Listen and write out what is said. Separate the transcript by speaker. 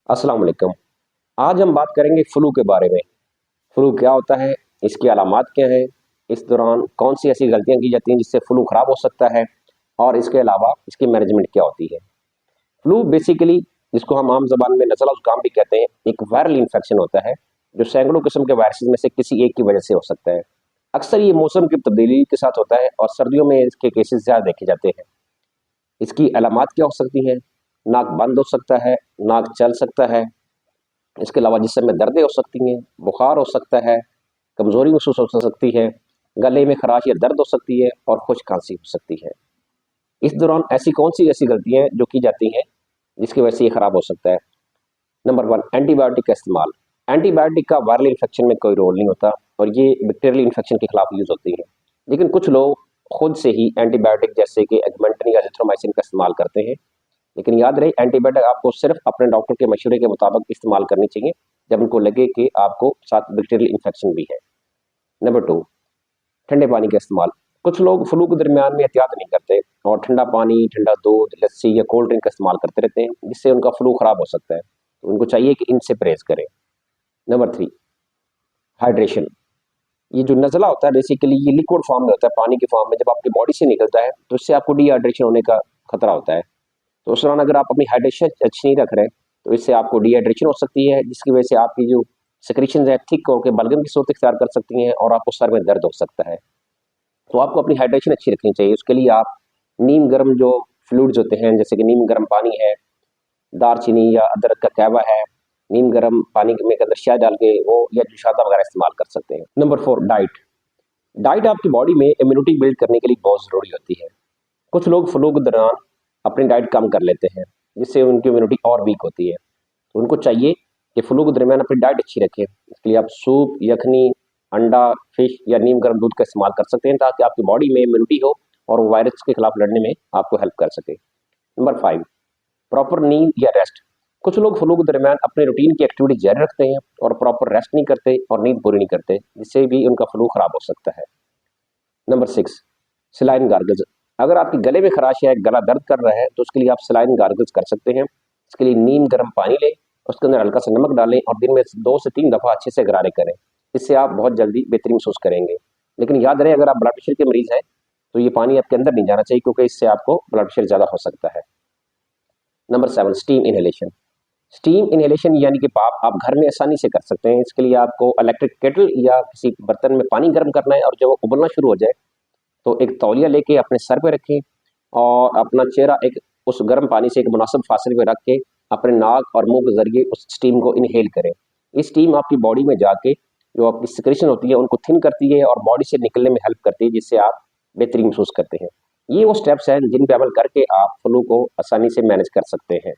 Speaker 1: अस्सलाम वालेकुम। आज हम बात करेंगे फ्लू के बारे में। फ्लू क्या होता है, इसकी अलामात क्या है, इस दौरान कौन सी ऐसी गलतियां की जाती हैं जिससे फ्लू खराब हो सकता है, और इसके अलावा इसकी मैनेजमेंट क्या होती है। फ्लू बेसिकली, जिसको हम आम जबान में नज़ला जुकाम भी कहते हैं, एक वायरल इन्फेक्शन होता है जो सैकड़ों किस्म के वायरसेस में से किसी एक की वजह से हो सकता है। अक्सर ये मौसम की तब्दीली के साथ होता है और सर्दियों में इसके केसेस ज़्यादा देखे जाते हैं। इसकी अलामात क्या हो सकती हैं? नाक बंद हो सकता है, नाक चल सकता है, इसके अलावा जिस्म में दर्दें हो सकती हैं, बुखार हो सकता है, कमज़ोरी महसूस हो सकती है, गले में खराश या दर्द हो सकती है और खुश्क खांसी हो सकती है। इस दौरान ऐसी कौन सी ऐसी गलतियाँ हैं जो की जाती हैं जिसकी वजह से ये खराब हो सकता है। नंबर 1, एंटीबायोटिक का इस्तेमाल। एंटीबायोटिक का वायरल इन्फेक्शन में कोई रोल नहीं होता और ये बैक्टीरियल इन्फेक्शन के खिलाफ यूज़ होती है, लेकिन कुछ लोग खुद से ही एंटीबायोटिक जैसे कि एगमेंटिन या एजिथ्रोमाइसिन का इस्तेमाल करते हैं। लेकिन याद रहे, एंटीबायोटिक आपको सिर्फ अपने डॉक्टर के मशवरे के मुताबिक इस्तेमाल करनी चाहिए जब उनको लगे कि आपको साथ बैक्टीरियल इन्फेक्शन भी है। नंबर 2, ठंडे पानी का इस्तेमाल। कुछ लोग फ्लू के दरमियान में एहतियात नहीं करते और ठंडा पानी, ठंडा दूध, लस्सी या कोल्ड ड्रिंक का इस्तेमाल करते रहते हैं, जिससे उनका फ्लू खराब हो सकता है। तो उनको चाहिए कि इनसे परहेज करें। Number 3, hydration. ये जो नज़ला होता है बेसिकली ये लिक्विड फॉर्म में होता है, पानी के फॉर्म में। जब आपकी बॉडी से निकलता है तो इससे आपको डिहाइड्रेशन होने का खतरा होता है। तो उस दौरान अगर आप अपनी हाइड्रेशन अच्छी नहीं रख रहे तो इससे आपको डिहाइड्रेशन हो सकती है, जिसकी वजह से आपकी जो सिक्रीशंस है थिक होकर बलगम की सूरत इख्तियार कर सकती हैं और आपको सर में दर्द हो सकता है। तो आपको अपनी हाइड्रेशन अच्छी रखनी चाहिए। उसके लिए आप नीम गर्म जो फ्लूइड्स होते हैं, जैसे कि नीम गर्म पानी है, दारचीनी या अदरक का कहवा है, नीम गर्म पानी में के अंदर शहद डाल के वो या जुशादा वगैरह इस्तेमाल कर सकते हैं। Number 4, diet. डाइट आपकी बॉडी में इम्यूनिटी बिल्ड करने के लिए बहुत ज़रूरी होती है। कुछ लोग फ्लू के दौरान अपनी डाइट कम कर लेते हैं, जिससे उनकी इम्यूनिटी और वीक होती है। तो उनको चाहिए कि फ्लू के दरमियान अपनी डाइट अच्छी रखें। इसके लिए आप सूप, यखनी, अंडा, फिश या नीम गर्म दूध का इस्तेमाल कर सकते हैं, ताकि आपकी बॉडी में इम्यूनिटी हो और वो वायरस के खिलाफ लड़ने में आपको हेल्प कर सके। नंबर 5, प्रॉपर नींद या रेस्ट। कुछ लोग फ्लू के दरमियान अपने रूटीन की एक्टिविटी जारी रखते हैं और प्रॉपर रेस्ट नहीं करते और नींद पूरी नहीं करते, जिससे भी उनका फ्लू खराब हो सकता है। Number 6, saline gargles. अगर आपके गले में खराश है, गला दर्द कर रहा है, तो उसके लिए आप सलाइन गार्गल्स कर सकते हैं। इसके लिए नीम गर्म पानी लें, उसके अंदर हल्का सा नमक डालें और दिन में 2 से 3 दफ़ा अच्छे से गरारे करें। इससे आप बहुत जल्दी बेहतरी महसूस करेंगे। लेकिन याद रहे, अगर आप ब्लड प्रेशर के मरीज़ हैं तो ये पानी आपके अंदर नहीं जाना चाहिए, क्योंकि इससे आपको ब्लड प्रेशर ज़्यादा हो सकता है। Number 7, steam inhalation. Steam inhalation यानी कि पाप आप घर में आसानी से कर सकते हैं। इसके लिए आपको इलेक्ट्रिक केटल या किसी बर्तन में पानी गर्म करना है और जब वो उबलना शुरू हो जाए तो एक तौलिया लेके अपने सर पे रखें और अपना चेहरा एक उस गर्म पानी से एक मुनासिब फासले पे रख के अपने नाक और मुंह के ज़रिए उस स्टीम को इनहेल करें। इस स्टीम आपकी बॉडी में जाके जो आपकी सिक्रेशन होती है उनको थिन करती है और बॉडी से निकलने में हेल्प करती है, जिससे आप बेहतरीन महसूस करते हैं। ये वो स्टेप्स हैं जिन पे अमल करके आप फ्लू को आसानी से मैनेज कर सकते हैं।